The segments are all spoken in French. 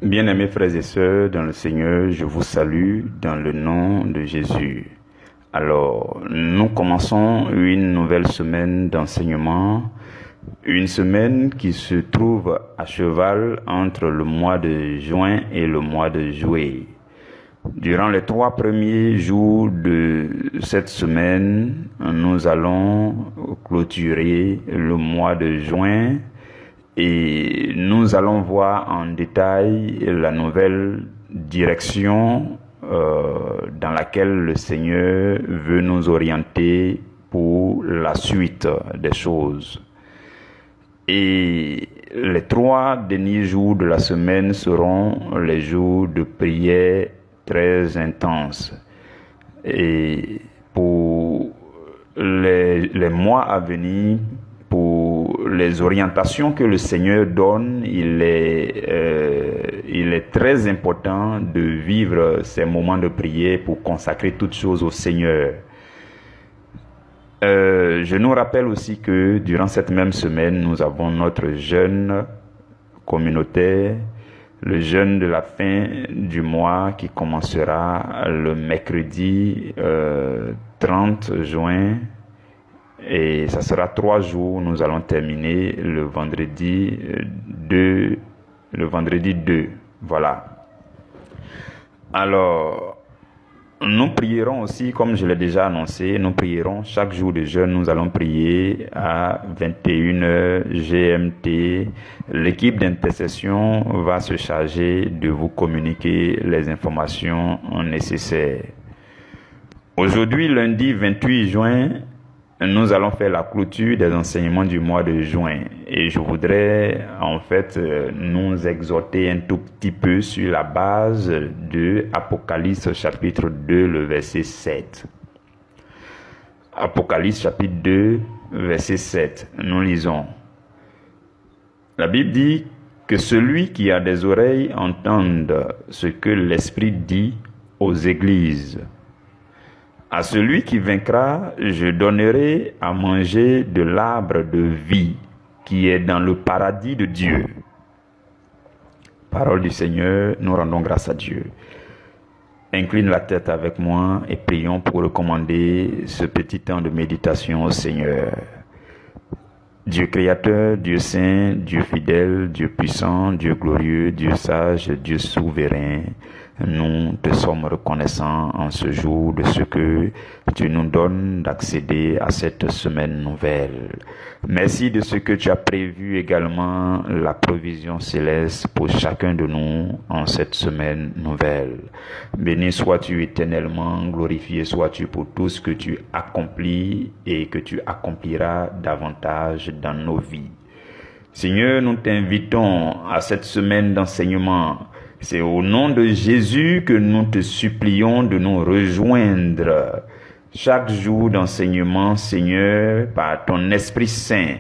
Bien-aimés frères et sœurs dans le Seigneur, je vous salue dans le nom de Jésus. Alors, nous commençons une nouvelle semaine d'enseignement, une semaine qui se trouve à cheval entre le mois de juin et le mois de juillet. Durant les 3 premiers jours de cette semaine, nous allons clôturer le mois de juin et nous allons voir en détail la nouvelle direction dans laquelle le Seigneur veut nous orienter pour la suite des choses. Et les 3 derniers jours de la semaine seront les jours de prière très intenses. Et pour les mois à venir, pour les orientations que le Seigneur donne, il est très important de vivre ces moments de prière pour consacrer toutes choses au Seigneur. Je nous rappelle aussi que durant cette même semaine, nous avons notre jeûne communautaire, le jeûne de la fin du mois qui commencera le mercredi 30 juin. Et ça sera 3 jours. Nous allons terminer le vendredi 2. Voilà. Alors, nous prierons aussi, comme je l'ai déjà annoncé, nous prierons chaque jour de jeûne. Nous allons prier à 21h GMT. L'équipe d'intercession va se charger de vous communiquer les informations nécessaires. Aujourd'hui, lundi 28 juin, nous allons faire la clôture des enseignements du mois de juin. Et je voudrais en fait nous exhorter un tout petit peu sur la base de Apocalypse chapitre 2, le verset 7. Apocalypse chapitre 2, verset 7. Nous lisons. La Bible dit que celui qui a des oreilles entende ce que l'Esprit dit aux églises. À celui qui vaincra, je donnerai à manger de l'arbre de vie qui est dans le paradis de Dieu. Parole du Seigneur, nous rendons grâce à Dieu. Incline la tête avec moi et prions pour recommander ce petit temps de méditation au Seigneur. Dieu créateur, Dieu saint, Dieu fidèle, Dieu puissant, Dieu glorieux, Dieu sage, Dieu souverain, nous te sommes reconnaissants en ce jour de ce que tu nous donnes d'accéder à cette semaine nouvelle. Merci de ce que tu as prévu également la provision céleste pour chacun de nous en cette semaine nouvelle. Béni sois-tu éternellement, glorifié sois-tu pour tout ce que tu accomplis et que tu accompliras davantage dans nos vies. Seigneur, nous t'invitons à cette semaine d'enseignement. C'est au nom de Jésus que nous te supplions de nous rejoindre chaque jour d'enseignement, Seigneur, par ton Esprit Saint.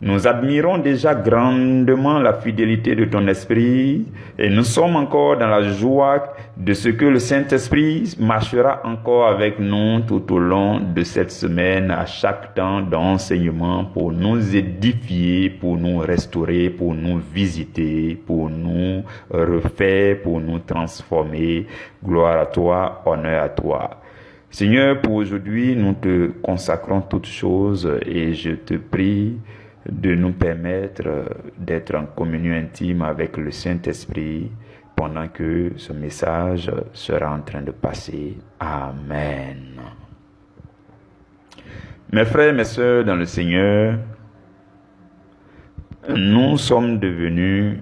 Nous admirons déjà grandement la fidélité de ton Esprit et nous sommes encore dans la joie de ce que le Saint-Esprit marchera encore avec nous tout au long de cette semaine, à chaque temps d'enseignement, pour nous édifier, pour nous restaurer, pour nous visiter, pour nous refaire, pour nous transformer. Gloire à toi, honneur à toi. Seigneur, pour aujourd'hui, nous te consacrons toutes choses et je te prie de nous permettre d'être en communion intime avec le Saint-Esprit pendant que ce message sera en train de passer. Amen. Mes frères et mes sœurs dans le Seigneur, nous sommes devenus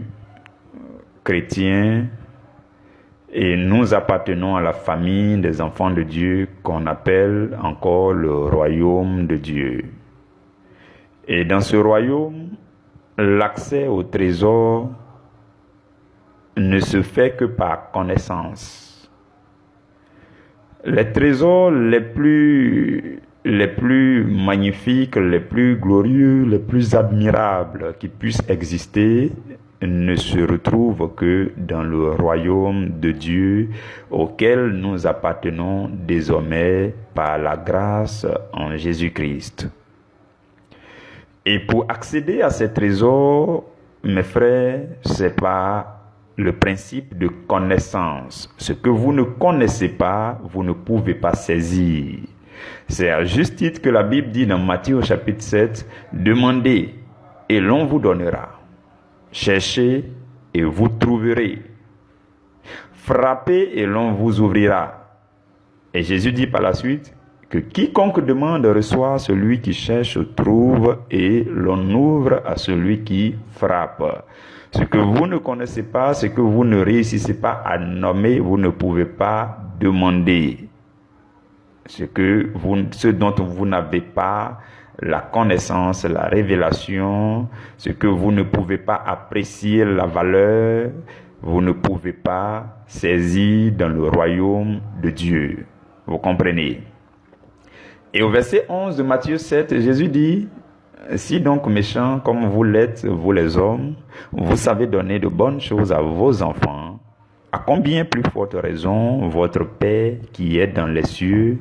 chrétiens et nous appartenons à la famille des enfants de Dieu qu'on appelle encore le royaume de Dieu. Et dans ce royaume, l'accès au trésor ne se fait que par connaissance. Les trésors les plus magnifiques, les plus glorieux, les plus admirables qui puissent exister ne se retrouvent que dans le royaume de Dieu auquel nous appartenons désormais par la grâce en Jésus-Christ. Et pour accéder à ces trésors, mes frères, c'est par le principe de connaissance. Ce que vous ne connaissez pas, vous ne pouvez pas saisir. C'est à juste titre que la Bible dit dans Matthieu au chapitre 7, « Demandez et l'on vous donnera. Cherchez et vous trouverez. Frappez et l'on vous ouvrira. » Et Jésus dit par la suite que quiconque demande reçoit, celui qui cherche trouve et l'on ouvre à celui qui frappe. Ce que vous ne connaissez pas, ce que vous ne réussissez pas à nommer, vous ne pouvez pas demander. Ce dont vous n'avez pas la connaissance, la révélation, ce que vous ne pouvez pas apprécier la valeur, vous ne pouvez pas saisir dans le royaume de Dieu. Vous comprenez? Et au verset 11 de Matthieu 7, Jésus dit, « Si donc méchants comme vous l'êtes, vous les hommes, vous savez donner de bonnes choses à vos enfants, à combien plus forte raison votre Père qui est dans les cieux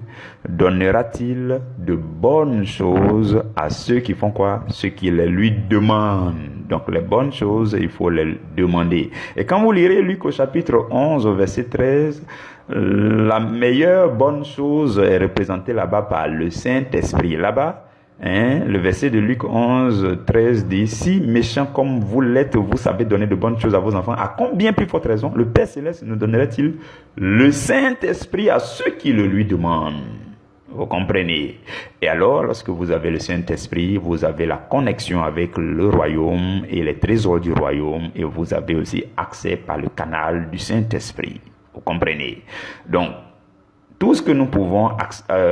donnera-t-il de bonnes choses à ceux qui font quoi? Ceux qui les lui demandent. » Donc les bonnes choses, il faut les demander. Et quand vous lirez Luc au chapitre 11, au verset 13, la meilleure bonne chose est représentée là-bas par le Saint-Esprit. Là-bas, le verset de Luc 11, 13 dit, « Si méchants comme vous l'êtes, vous savez donner de bonnes choses à vos enfants, à combien plus forte raison le Père Céleste nous donnerait-il le Saint-Esprit à ceux qui le lui demandent ?» Vous comprenez? Et alors, lorsque vous avez le Saint-Esprit, vous avez la connexion avec le royaume et les trésors du royaume, et vous avez aussi accès par le canal du Saint-Esprit. Vous comprenez? Donc, tout ce que nous pouvons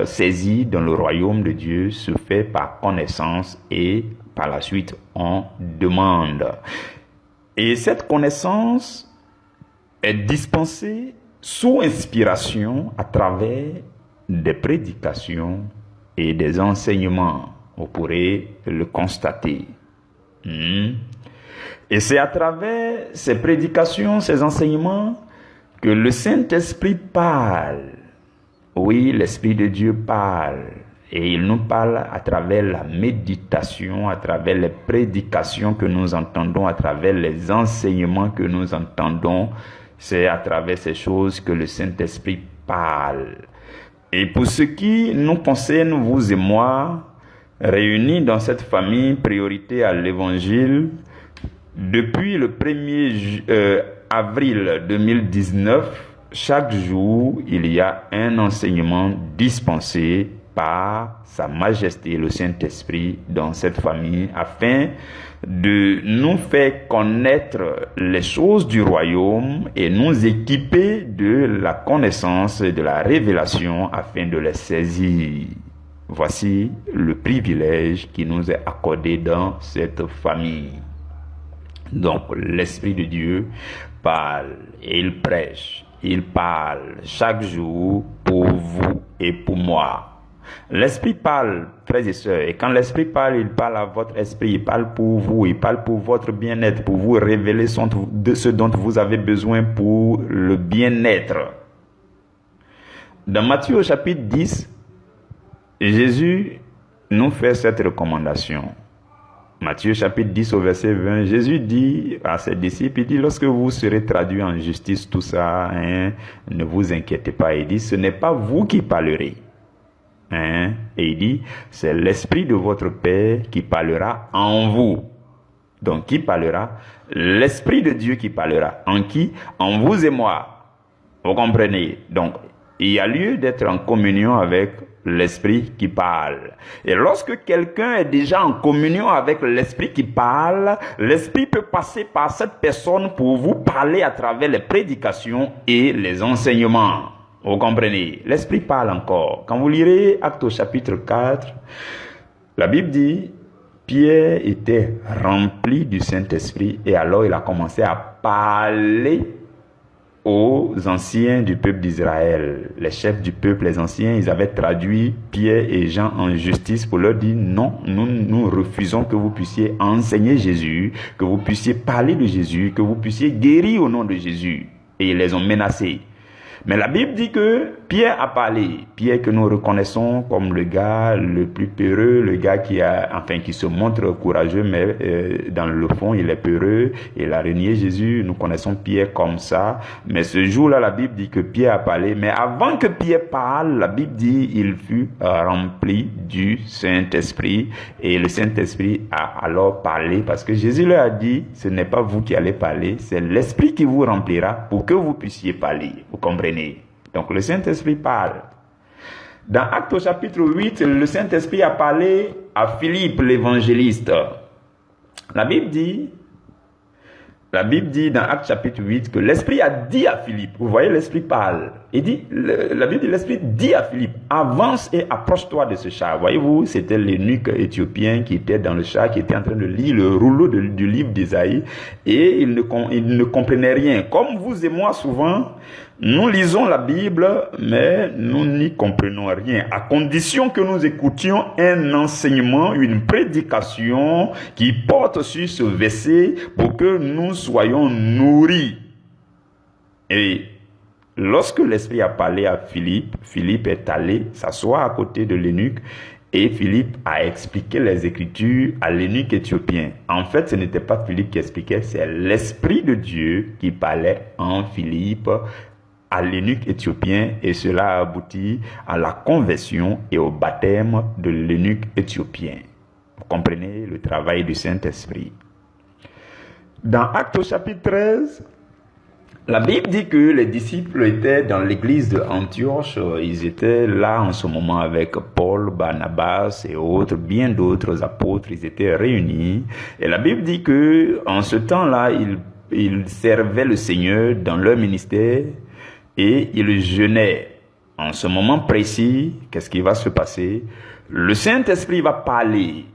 saisir dans le royaume de Dieu se fait par connaissance et par la suite on demande. Et cette connaissance est dispensée sous inspiration à travers des prédications et des enseignements. Vous pourrez le constater. Et c'est à travers ces prédications, ces enseignements que le Saint-Esprit parle. Oui, l'Esprit de Dieu parle. Et il nous parle à travers la méditation, à travers les prédications que nous entendons, à travers les enseignements que nous entendons. C'est à travers ces choses que le Saint-Esprit parle. Et pour ce qui nous concerne, vous et moi, réunis dans cette famille priorité à l'Évangile, depuis le 1er avril 2019, chaque jour, il y a un enseignement dispensé par Sa Majesté le Saint-Esprit dans cette famille afin de nous faire connaître les choses du royaume et nous équiper de la connaissance et de la révélation afin de les saisir. Voici le privilège qui nous est accordé dans cette famille. Donc, l'Esprit de Dieu parle et il prêche. Il parle chaque jour pour vous et pour moi. L'Esprit parle, frères et sœurs, et quand l'Esprit parle, il parle à votre esprit, il parle pour vous, il parle pour votre bien-être, pour vous révéler de ce dont vous avez besoin pour le bien-être. Dans Matthieu au chapitre 10, Jésus nous fait cette recommandation. Matthieu chapitre 10 au verset 20, Jésus dit à ses disciples, il dit, lorsque vous serez traduits en justice, tout ça, ne vous inquiétez pas. Il dit, ce n'est pas vous qui parlerez. Et il dit, c'est l'Esprit de votre Père qui parlera en vous. Donc, qui parlera? L'Esprit de Dieu qui parlera. En qui? En vous et moi. Vous comprenez? Donc, il y a lieu d'être en communion avec l'Esprit qui parle. Et lorsque quelqu'un est déjà en communion avec l'Esprit qui parle, l'Esprit peut passer par cette personne pour vous parler à travers les prédications et les enseignements. Vous comprenez? L'Esprit parle encore. Quand vous lirez Actes au chapitre 4, la Bible dit, Pierre était rempli du Saint-Esprit et alors il a commencé à parler aux anciens du peuple d'Israël. Les chefs du peuple, les anciens, ils avaient traduit Pierre et Jean en justice pour leur dire non, nous refusons que vous puissiez enseigner Jésus, que vous puissiez parler de Jésus, que vous puissiez guérir au nom de Jésus. Et ils les ont menacés. Mais la Bible dit que Pierre a parlé. Pierre que nous reconnaissons comme le gars le plus peureux, le gars qui se montre courageux, mais dans le fond, il est peureux. Il a renié Jésus. Nous connaissons Pierre comme ça. Mais ce jour-là, la Bible dit que Pierre a parlé. Mais avant que Pierre parle, la Bible dit il fut rempli du Saint-Esprit. Et le Saint-Esprit a alors parlé parce que Jésus leur a dit, ce n'est pas vous qui allez parler, c'est l'Esprit qui vous remplira pour que vous puissiez parler. Vous comprenez? Donc le Saint-Esprit parle. Dans Actes au chapitre 8, le Saint-Esprit a parlé à Philippe l'évangéliste. La Bible dit dans Actes chapitre 8 que l'Esprit a dit à Philippe, vous voyez, l'Esprit parle. La Bible dit, l'Esprit dit à Philippe, avance et approche-toi de ce char. Voyez-vous, c'était l'eunuque éthiopien qui était dans le char, qui était en train de lire le rouleau du livre d'Ésaïe, et il ne comprenait rien. Comme vous et moi, souvent, nous lisons la Bible, mais nous n'y comprenons rien, à condition que nous écoutions un enseignement, une prédication qui porte sur ce verset pour que nous soyons nourris. Et lorsque l'Esprit a parlé à Philippe, Philippe est allé s'asseoir à côté de l'eunuque et Philippe a expliqué les Écritures à l'eunuque éthiopien. En fait, ce n'était pas Philippe qui expliquait, c'est l'Esprit de Dieu qui parlait en Philippe à l'eunuque éthiopien, et cela a abouti à la conversion et au baptême de l'eunuque éthiopien. Vous comprenez le travail du Saint-Esprit. Dans Actes au chapitre 13, la Bible dit que les disciples étaient dans l'église de Antioche. Ils étaient là en ce moment avec Paul, Barnabas et autres, bien d'autres apôtres. Ils étaient réunis. Et la Bible dit que en ce temps-là, ils servaient le Seigneur dans leur ministère et ils jeûnaient. En ce moment précis, qu'est-ce qui va se passer? Le Saint-Esprit va parler.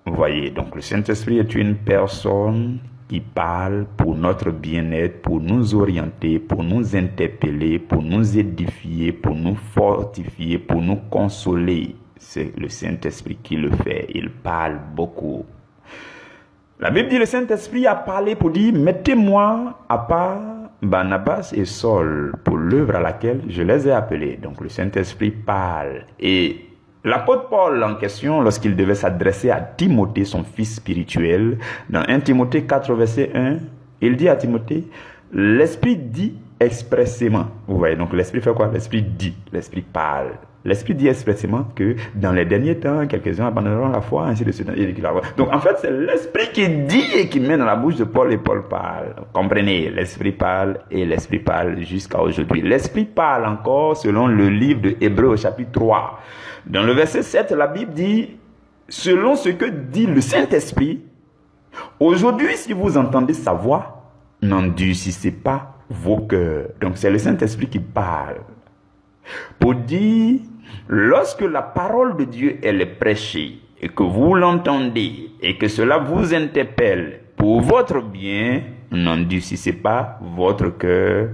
Vous voyez, donc le Saint-Esprit est une personne qui parle pour notre bien-être, pour nous orienter, pour nous interpeller, pour nous édifier, pour nous fortifier, pour nous consoler. C'est le Saint-Esprit qui le fait. Il parle beaucoup. La Bible dit, le Saint-Esprit a parlé pour dire, mettez-moi à part Barnabas et Saul pour l'œuvre à laquelle je les ai appelés. Donc le Saint-Esprit parle. Et l'apôtre Paul en question, lorsqu'il devait s'adresser à Timothée, son fils spirituel, dans 1 Timothée 4, verset 1, il dit à Timothée, l'Esprit dit expressément. Vous voyez, donc l'Esprit fait quoi? L'Esprit dit, l'Esprit parle. L'Esprit dit expressément que dans les derniers temps, quelques-uns abandonneront la foi, ainsi de suite. Donc en fait, c'est l'Esprit qui dit et qui met dans la bouche de Paul, et Paul parle. Comprenez, l'Esprit parle et l'Esprit parle jusqu'à aujourd'hui. L'Esprit parle encore selon le livre de Hébreux au chapitre 3. Dans le verset 7, la Bible dit, selon ce que dit le Saint-Esprit, aujourd'hui, si vous entendez sa voix, n'endurcissez pas vos cœurs. Donc c'est le Saint-Esprit qui parle. Pour dire, lorsque la parole de Dieu elle est prêchée et que vous l'entendez et que cela vous interpelle pour votre bien, n'endurcissez pas votre cœur.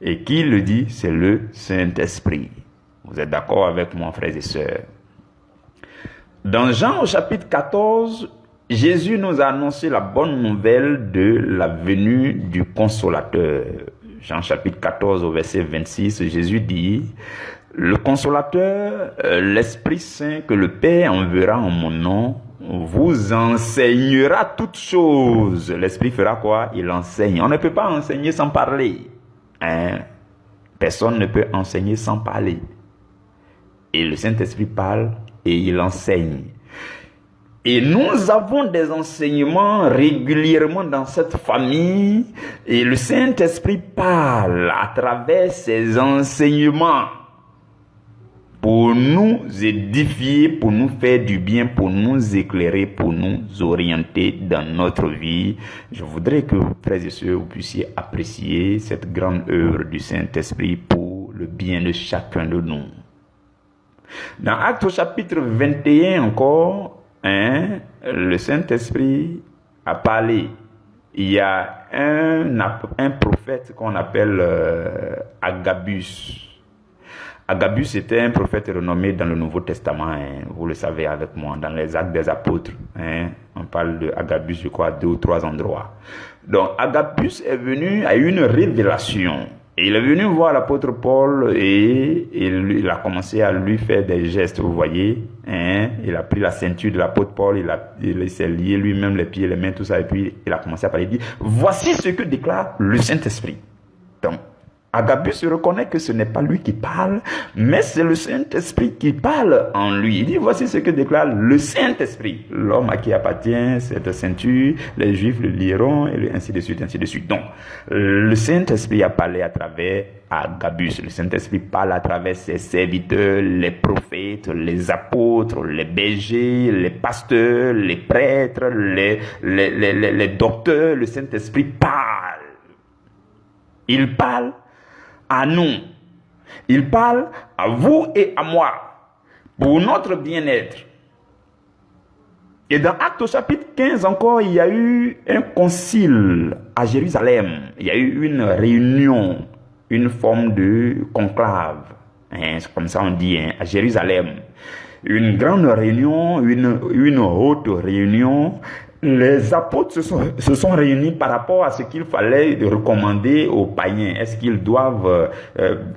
Et qui le dit? C'est le Saint-Esprit. Vous êtes d'accord avec moi, frères et sœurs? Dans Jean au chapitre 14, Jésus nous a annoncé la bonne nouvelle de la venue du Consolateur. Jean chapitre 14 au verset 26, Jésus dit, le Consolateur, l'Esprit Saint que le Père enverra en mon nom, vous enseignera toutes choses. L'Esprit fera quoi? Il enseigne. On ne peut pas enseigner sans parler. Personne ne peut enseigner sans parler. Et le Saint-Esprit parle et il enseigne. Et nous avons des enseignements régulièrement dans cette famille. Et le Saint-Esprit parle à travers ces enseignements pour nous édifier, pour nous faire du bien, pour nous éclairer, pour nous orienter dans notre vie. Je voudrais que vous, frères et sœurs, vous puissiez apprécier cette grande œuvre du Saint-Esprit pour le bien de chacun de nous. Dans Actes au chapitre 21 encore, le Saint-Esprit a parlé. Il y a un prophète qu'on appelle Agabus. Agabus était un prophète renommé dans le Nouveau Testament, vous le savez avec moi, dans les Actes des Apôtres. On parle de Agabus, je crois, à 2 ou 3 endroits. Donc Agabus est venu à une révélation. Et il est venu voir l'apôtre Paul et il a commencé à lui faire des gestes, vous voyez. Hein? Il a pris la ceinture de l'apôtre Paul, il s'est lié lui-même les pieds, les mains, tout ça. Et puis il a commencé à parler, il dit, voici ce que déclare le Saint-Esprit. Donc, Agabus reconnaît que ce n'est pas lui qui parle, mais c'est le Saint-Esprit qui parle en lui. Il dit, voici ce que déclare le Saint-Esprit. L'homme à qui appartient cette ceinture, les Juifs le liront, et ainsi de suite, ainsi de suite. Donc, le Saint-Esprit a parlé à travers Agabus. Le Saint-Esprit parle à travers ses serviteurs, les prophètes, les apôtres, les bergers, les pasteurs, les prêtres, les docteurs. Le Saint-Esprit parle. Il parle à nous. Il parle à vous et à moi pour notre bien-être. Et dans Actes au chapitre 15 encore, il y a eu un concile à Jérusalem. Il y a eu une réunion, une forme de conclave. Hein, c'est comme ça on dit, hein, à Jérusalem. Une grande réunion, une haute réunion. Les apôtres se sont réunis par rapport à ce qu'il fallait recommander aux païens. Est-ce qu'ils doivent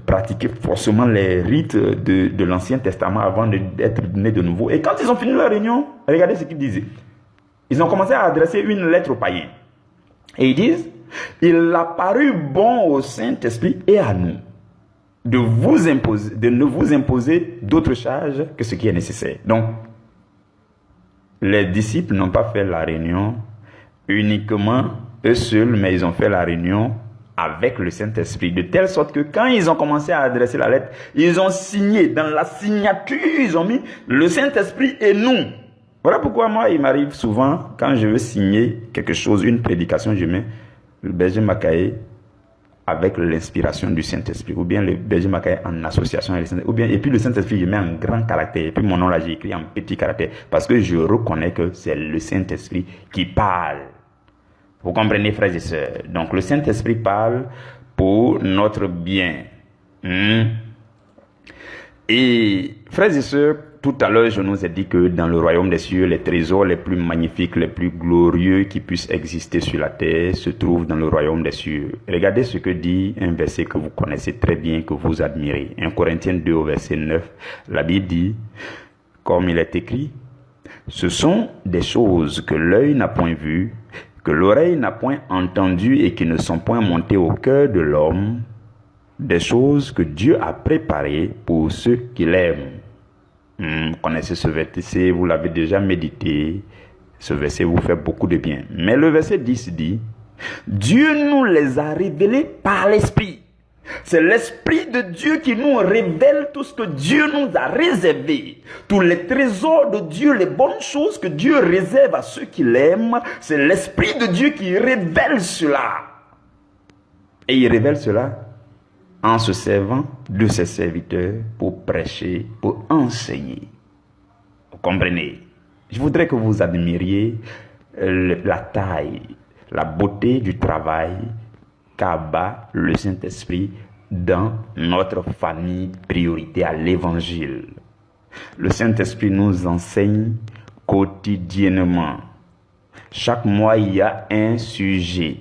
pratiquer forcément les rites de l'Ancien Testament avant d'être nés de nouveau? Et quand ils ont fini leur réunion, regardez ce qu'ils disaient. Ils ont commencé à adresser une lettre aux païens. Et ils disent, il a paru bon au Saint-Esprit et à nous de ne vous imposer d'autres charges que ce qui est nécessaire. Donc, les disciples n'ont pas fait la réunion uniquement eux seuls, mais ils ont fait la réunion avec le Saint-Esprit, de telle sorte que quand ils ont commencé à adresser la lettre, ils ont signé, dans la signature, ils ont mis le Saint-Esprit et nous. Voilà pourquoi moi, il m'arrive souvent, quand je veux signer quelque chose, une prédication, je mets le berger Makaé avec l'inspiration du Saint-Esprit, ou bien le berger Makaé en association avec le Saint-Esprit, ou bien, et puis le Saint-Esprit, je mets en grand caractère, et puis mon nom là, j'ai écrit en petit caractère, parce que je reconnais que c'est le Saint-Esprit qui parle. Vous comprenez, frères et sœurs? Donc, le Saint-Esprit parle pour notre bien. Et, frères et sœurs, tout à l'heure, je nous ai dit que dans le royaume des cieux, les trésors les plus magnifiques, les plus glorieux qui puissent exister sur la terre se trouvent dans le royaume des cieux. Regardez ce que dit un verset que vous connaissez très bien, que vous admirez. 1 Corinthiens 2 au verset 9, la Bible dit, comme il est écrit, ce sont des choses que l'œil n'a point vues, que l'oreille n'a point entendues et qui ne sont point montées au cœur de l'homme, des choses que Dieu a préparées pour ceux qui l'aiment. Vous connaissez ce verset, vous l'avez déjà médité. Ce verset vous fait beaucoup de bien. Mais le verset 10 dit, Dieu nous les a révélés par l'Esprit. C'est l'Esprit de Dieu qui nous révèle tout ce que Dieu nous a réservé. Tous les trésors de Dieu, les bonnes choses que Dieu réserve à ceux qui l'aiment, c'est l'Esprit de Dieu qui révèle cela. Et il révèle cela en se servant de ses serviteurs pour prêcher, pour enseigner. Vous comprenez? Je voudrais que vous admiriez la taille, la beauté du travail qu'abat le Saint-Esprit dans notre famille priorité à l'Évangile. Le Saint-Esprit nous enseigne quotidiennement. Chaque mois, il y a un sujet.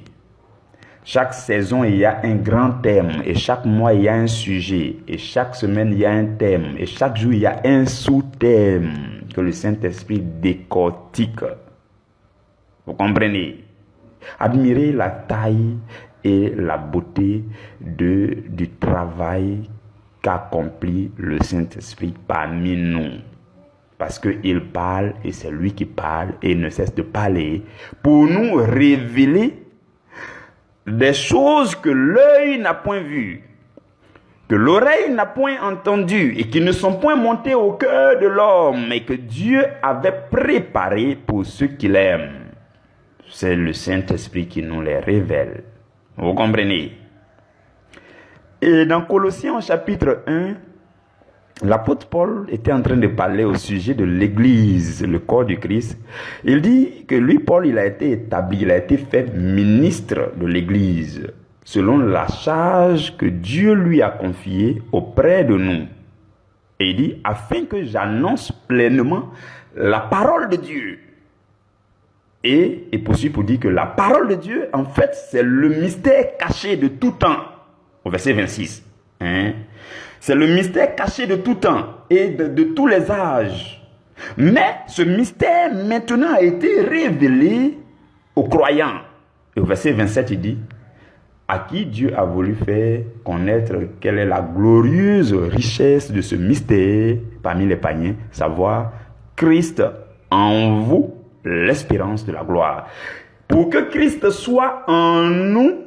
Chaque saison, il y a un grand thème. Et chaque mois, il y a un sujet. Et chaque semaine, il y a un thème. Et chaque jour, il y a un sous-thème que le Saint-Esprit décortique. Vous comprenez? Admirez la taille et la beauté du travail qu'accomplit le Saint-Esprit parmi nous. Parce qu'il parle, et c'est lui qui parle, et il ne cesse de parler, pour nous révéler des choses que l'œil n'a point vues, que l'oreille n'a point entendues, et qui ne sont point montées au cœur de l'homme, mais que Dieu avait préparées pour ceux qui l'aiment. C'est le Saint-Esprit qui nous les révèle. Vous comprenez? Et dans Colossiens chapitre 1, l'apôtre Paul était en train de parler au sujet de l'Église, le corps du Christ. Il dit que lui, Paul, il a été établi, il a été fait ministre de l'Église, selon la charge que Dieu lui a confiée auprès de nous. Et il dit, afin que j'annonce pleinement la parole de Dieu. Et il poursuit pour dire que la parole de Dieu, en fait, c'est le mystère caché de tout temps. au verset 26. Hein? C'est le mystère caché de tout temps et de tous les âges. Mais ce mystère maintenant a été révélé aux croyants. Et au verset 27, il dit, à qui Dieu a voulu faire connaître quelle est la glorieuse richesse de ce mystère parmi les païens, savoir Christ en vous, l'espérance de la gloire. Pour que Christ soit en nous,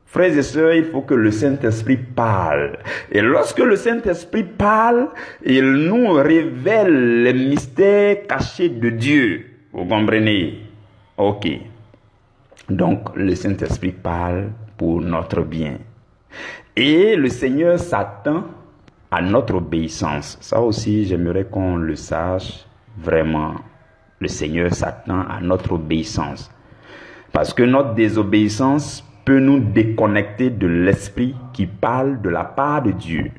frères et sœurs, il faut que le Saint-Esprit parle. Et lorsque le Saint-Esprit parle, il nous révèle les mystères cachés de Dieu. Vous comprenez? Ok. Donc, le Saint-Esprit parle pour notre bien. Et le Seigneur s'attend à notre obéissance. Ça aussi, j'aimerais qu'on le sache vraiment. Le Seigneur s'attend à notre obéissance. Parce que notre désobéissance peut nous déconnecter de l'Esprit qui parle de la part de Dieu.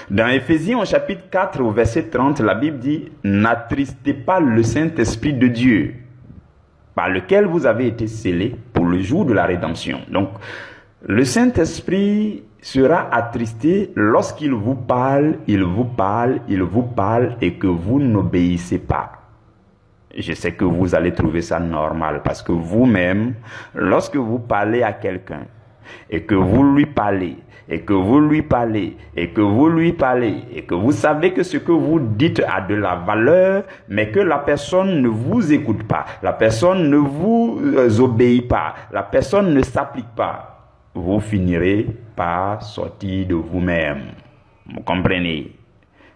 Dans Éphésiens au chapitre 4 au verset 30, la Bible dit « N'attristez pas le Saint-Esprit de Dieu, par lequel vous avez été scellés pour le jour de la rédemption. » Donc, le Saint-Esprit sera attristé lorsqu'il vous parle, il vous parle, il vous parle et que vous n'obéissez pas. Je sais que vous allez trouver ça normal parce que vous-même, lorsque vous parlez à quelqu'un et que vous lui parlez, et que vous lui parlez, et que vous lui parlez, et que vous savez que ce que vous dites a de la valeur, mais que la personne ne vous écoute pas, la personne ne vous obéit pas, la personne ne s'applique pas, vous finirez par sortir de vous-même. Vous comprenez?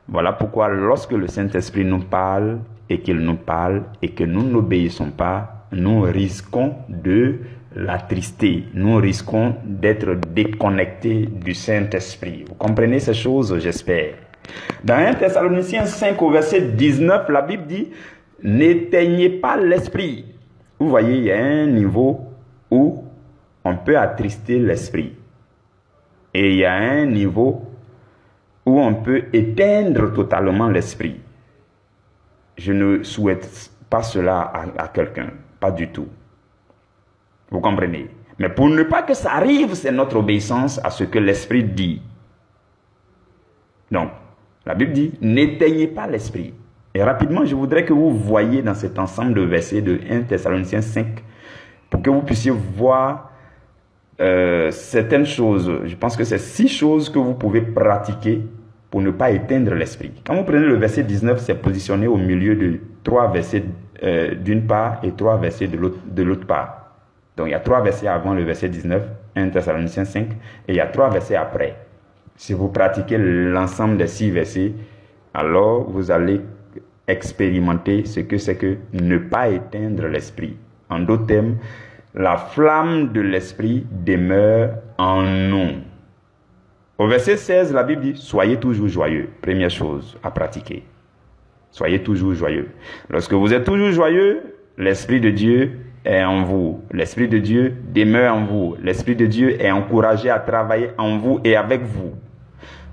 Voilà pourquoi lorsque le Saint-Esprit nous parle, et qu'il nous parle, et que nous n'obéissons pas, nous risquons de l'attrister. Nous risquons d'être déconnectés du Saint-Esprit. Vous comprenez ces choses, j'espère. Dans 1 Thessaloniciens 5 au verset 19, la Bible dit « N'éteignez pas l'esprit ». Vous voyez, il y a un niveau où on peut attrister l'esprit. Et il y a un niveau où on peut éteindre totalement l'esprit. Je ne souhaite pas cela à quelqu'un, pas du tout. Vous comprenez? Mais pour ne pas que ça arrive, c'est notre obéissance à ce que l'Esprit dit. Donc, la Bible dit, n'éteignez pas l'Esprit. Et rapidement, je voudrais que vous voyiez dans cet ensemble de versets de 1 Thessaloniciens 5, pour que vous puissiez voir certaines choses. Je pense que c'est 6 choses que vous pouvez pratiquer pour ne pas éteindre l'Esprit. Quand vous prenez le verset 19, c'est positionné au milieu de 3 versets d'une part et 3 versets de l'autre part. Donc, il y a 3 versets avant le verset 19, 1 Thessaloniciens 5, et il y a 3 versets après. Si vous pratiquez l'ensemble des 6 versets, alors vous allez expérimenter ce que c'est que ne pas éteindre l'esprit. En d'autres termes, la flamme de l'esprit demeure en nous. Au verset 16, la Bible dit, soyez toujours joyeux. Première chose à pratiquer. Soyez toujours joyeux. Lorsque vous êtes toujours joyeux, l'Esprit de Dieu est en vous. L'Esprit de Dieu demeure en vous. L'Esprit de Dieu est encouragé à travailler en vous et avec vous.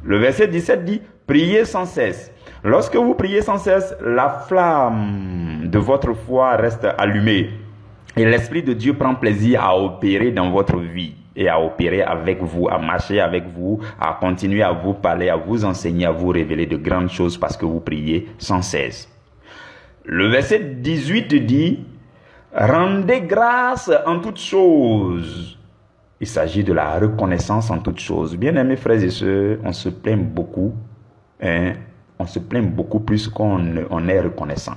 Le verset 17 dit, priez sans cesse. Lorsque vous priez sans cesse, la flamme de votre foi reste allumée. Et l'Esprit de Dieu prend plaisir à opérer dans votre vie et à opérer avec vous, à marcher avec vous, à continuer à vous parler, à vous enseigner, à vous révéler de grandes choses parce que vous priez sans cesse. Le verset 18 dit, rendez grâce en toutes choses. Il s'agit de la reconnaissance en toutes choses. Bien-aimés frères et sœurs, on se plaint beaucoup, on se plaint beaucoup plus qu'on est reconnaissant.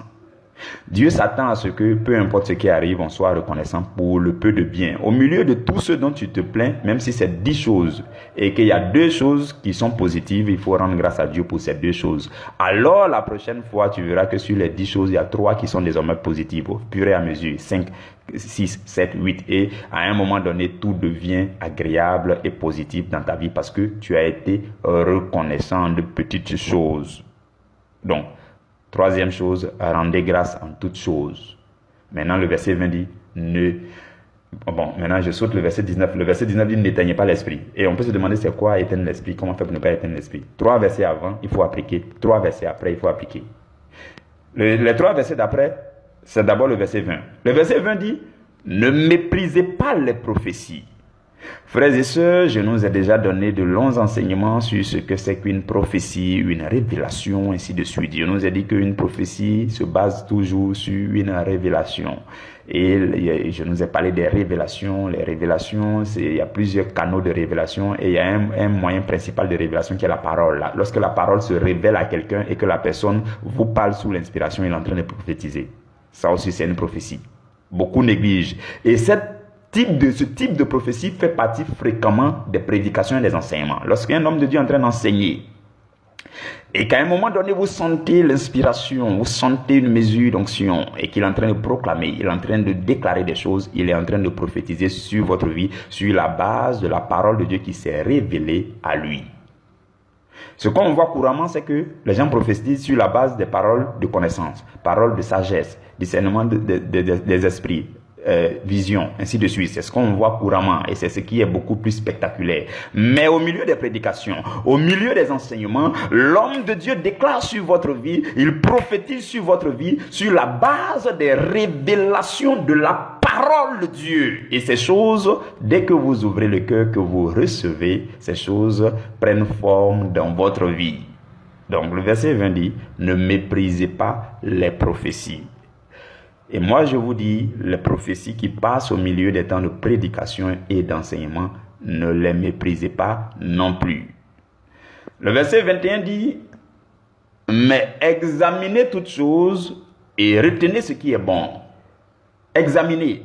Dieu s'attend à ce que, peu importe ce qui arrive, on soit reconnaissant pour le peu de bien. Au milieu de tout ce dont tu te plains, même si c'est 10 choses, et qu'il y a 2 choses qui sont positives, il faut rendre grâce à Dieu pour ces 2 choses. Alors, la prochaine fois, tu verras que sur les 10 choses, il y a 3 qui sont désormais positives, au fur et à mesure, 5, 6, 7, 8, et à un moment donné, tout devient agréable et positif dans ta vie parce que tu as été reconnaissant de petites choses. Donc, 3e chose, rendez grâce en toutes choses. Maintenant, le verset 20 dit, maintenant je saute le verset 19. Le verset 19 dit, n'éteignez pas l'esprit. Et on peut se demander c'est quoi éteindre l'esprit, comment faire pour ne pas éteindre l'esprit. 3 versets avant, il faut appliquer. 3 versets après, il faut appliquer. Les 3 versets d'après, c'est d'abord le verset 20. Le verset 20 dit, ne méprisez pas les prophéties, Frères et sœurs, je nous ai déjà donné de longs enseignements sur ce que c'est qu'une prophétie, une révélation, ainsi de suite. Je nous ai dit qu'une prophétie se base toujours sur une révélation. Et je nous ai parlé des révélations. Les révélations, il y a plusieurs canaux de révélation et il y a un moyen principal de révélation qui est la parole. Lorsque la parole se révèle à quelqu'un et que la personne vous parle sous l'inspiration, il est en train de prophétiser. Ça aussi, c'est une prophétie. Beaucoup négligent. Et ce type de prophétie fait partie fréquemment des prédications et des enseignements. Lorsqu'un homme de Dieu est en train d'enseigner, et qu'à un moment donné, vous sentez l'inspiration, vous sentez une mesure d'onction, et qu'il est en train de proclamer, il est en train de déclarer des choses, il est en train de prophétiser sur votre vie, sur la base de la parole de Dieu qui s'est révélée à lui. Ce qu'on voit couramment, c'est que les gens prophétisent sur la base des paroles de connaissance, paroles de sagesse, discernement des esprits, vision, ainsi de suite. C'est ce qu'on voit couramment et c'est ce qui est beaucoup plus spectaculaire. Mais au milieu des prédications, au milieu des enseignements, l'homme de Dieu déclare sur votre vie, il prophétise sur votre vie sur la base des révélations de la parole de Dieu. Et ces choses, dès que vous ouvrez le cœur, que vous recevez, ces choses prennent forme dans votre vie. Donc le verset 20 dit, ne méprisez pas les prophéties. Et moi, je vous dis, les prophéties qui passent au milieu des temps de prédication et d'enseignement, ne les méprisez pas non plus. Le verset 21 dit, mais examinez toutes choses et retenez ce qui est bon. Examinez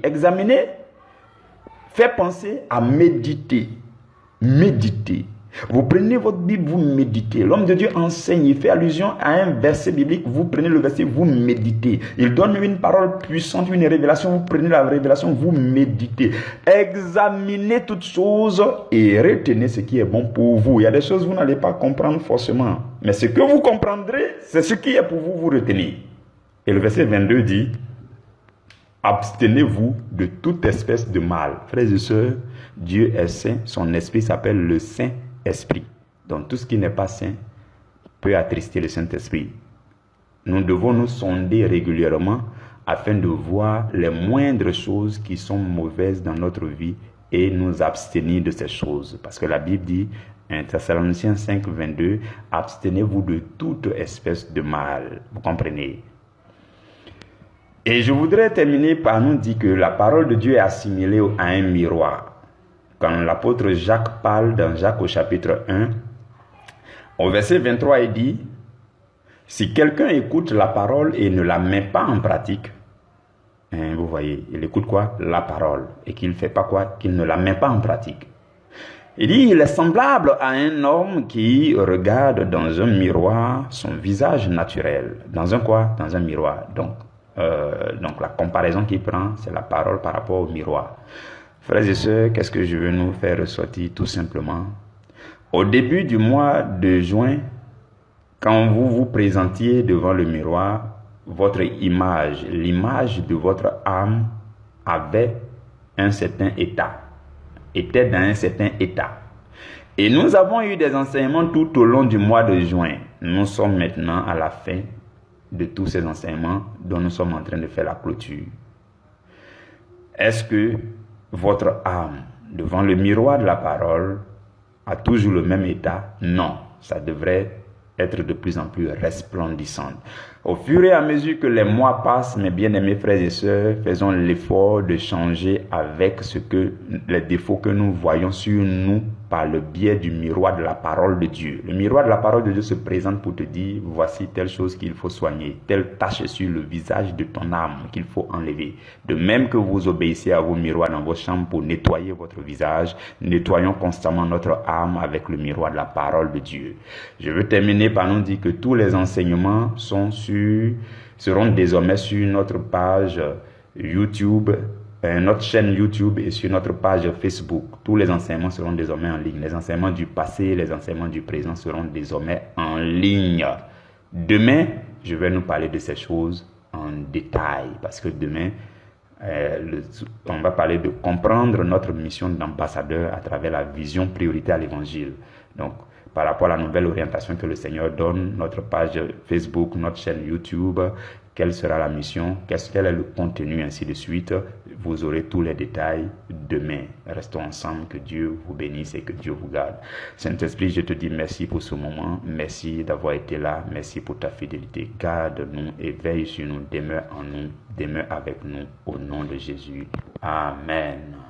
fait penser à méditer. Méditer. Vous prenez votre Bible, vous méditez. L'homme de Dieu enseigne, il fait allusion à un verset biblique. Vous prenez le verset, vous méditez. Il donne une parole puissante, une révélation. Vous prenez la révélation, vous méditez. Examinez toutes choses et retenez ce qui est bon pour vous. Il y a des choses que vous n'allez pas comprendre forcément. Mais ce que vous comprendrez, c'est ce qui est pour vous, vous retenez. Et le verset 22 dit, abstenez-vous de toute espèce de mal. Frères et sœurs, Dieu est saint, son esprit s'appelle le Saint-Esprit. Donc tout ce qui n'est pas saint peut attrister le Saint-Esprit. Nous devons nous sonder régulièrement afin de voir les moindres choses qui sont mauvaises dans notre vie et nous abstenir de ces choses. Parce que la Bible dit, 1 Thessaloniciens 5, 22, abstenez-vous de toute espèce de mal. Vous comprenez? Et je voudrais terminer par nous dire que la parole de Dieu est assimilée à un miroir. Quand l'apôtre Jacques parle dans Jacques au chapitre 1, au verset 23, il dit, si quelqu'un écoute la parole et ne la met pas en pratique, vous voyez, il écoute quoi? La parole. Et qu'il ne fait pas quoi? Qu'il ne la met pas en pratique. Il dit, il est semblable à un homme qui regarde dans un miroir son visage naturel. Dans un quoi? Dans un miroir. Donc la comparaison qu'il prend, c'est la parole par rapport au miroir. Frères et sœurs, qu'est-ce que je veux nous faire ressortir tout simplement? Au début du mois de juin, quand vous vous présentiez devant le miroir, votre image, l'image de votre âme avait un certain état, était dans un certain état. Et nous avons eu des enseignements tout au long du mois de juin. Nous sommes maintenant à la fin de tous ces enseignements dont nous sommes en train de faire la clôture. Est-ce que votre âme, devant le miroir de la parole, a toujours le même état? Non, ça devrait être de plus en plus resplendissante. Au fur et à mesure que les mois passent, mes bien-aimés frères et sœurs, faisons l'effort de changer avec les défauts que nous voyons sur nous par le biais du miroir de la parole de Dieu. Le miroir de la parole de Dieu se présente pour te dire, voici telle chose qu'il faut soigner, telle tache sur le visage de ton âme qu'il faut enlever. De même que vous obéissez à vos miroirs dans vos chambres pour nettoyer votre visage, nettoyons constamment notre âme avec le miroir de la parole de Dieu. Je veux terminer par nous dire que tous les enseignements seront désormais sur notre page YouTube, notre chaîne YouTube et sur notre page Facebook. Tous les enseignements seront désormais en ligne. Les enseignements du passé, les enseignements du présent seront désormais en ligne. Demain, je vais nous parler de ces choses en détail parce que demain, on va parler de comprendre notre mission d'ambassadeur à travers la vision prioritaire à l'évangile. Donc, par rapport à la nouvelle orientation que le Seigneur donne, notre page Facebook, notre chaîne YouTube quelle sera la mission, quel est le contenu, ainsi de suite. Vous aurez tous les détails demain. Restons ensemble, que Dieu vous bénisse et que Dieu vous garde. Saint-Esprit, je te dis merci pour ce moment, merci d'avoir été là, merci pour ta fidélité. Garde-nous et veille sur nous, demeure en nous, demeure avec nous, au nom de Jésus. Amen.